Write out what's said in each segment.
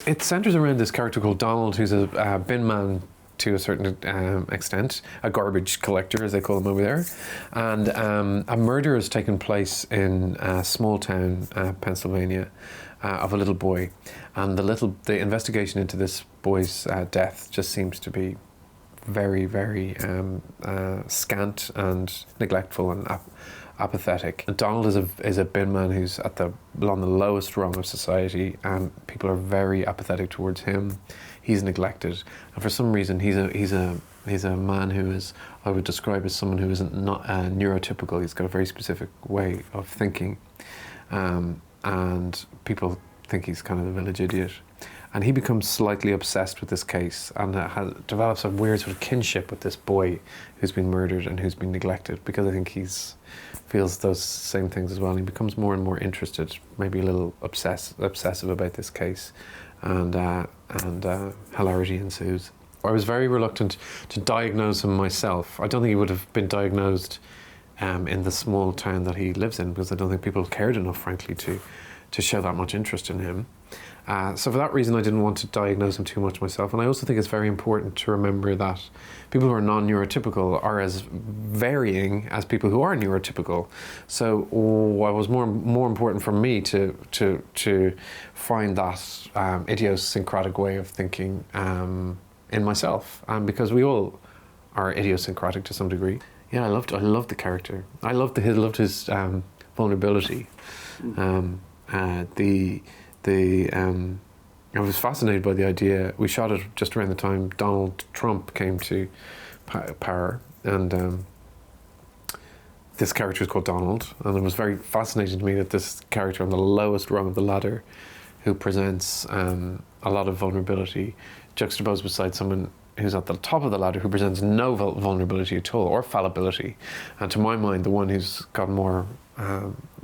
It centres around this character called Donald, who's a bin man to a certain extent, a garbage collector, as they call him over there. And a murder has taken place in small town, Pennsylvania, of a little boy. And the investigation into this boy's death just seems to be very, very scant and neglectful and apathetic. And Donald is a bin man who's on the lowest rung of society, and people are very apathetic towards him. He's neglected, and for some reason he's a man who is, I would describe as someone who isn't not neurotypical. He's got a very specific way of thinking, and people think he's kind of the village idiot. And he becomes slightly obsessed with this case and develops a weird sort of kinship with this boy who's been murdered and who's been neglected, because I think feels those same things as well. And he becomes more and more interested, maybe a little obsessive about this case, and hilarity ensues. I was very reluctant to diagnose him myself. I don't think he would have been diagnosed in the small town that he lives in, because I don't think people cared enough, frankly, to show that much interest in him. So for that reason, I didn't want to diagnose him too much myself. And I also think it's very important to remember that people who are non-neurotypical are as varying as people who are neurotypical. So what was more important for me to find that idiosyncratic way of thinking in myself, because we all are idiosyncratic to some degree. Yeah, I loved the character. I loved his vulnerability. I was fascinated by the idea. We shot it just around the time Donald Trump came to power, and this character is called Donald, and it was very fascinating to me that this character on the lowest rung of the ladder, who presents a lot of vulnerability, juxtaposed beside someone who's at the top of the ladder who presents no vulnerability at all, or fallibility. And to my mind, the one who's got more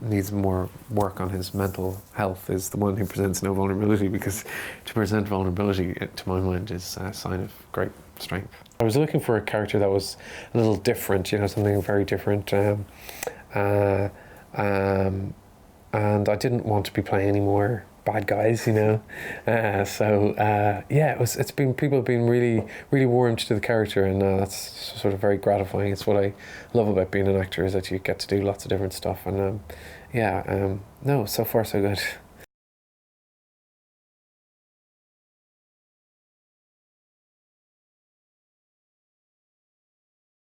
needs more work on his mental health is the one who presents no vulnerability, because to present vulnerability, to my mind, is a sign of great strength. I was looking for a character that was a little different, something very different, and I didn't want to be playing any more bad guys, people have been really warmed to the character, and that's sort of very gratifying. It's what I love about being an actor, is that you get to do lots of different stuff, and so far so good.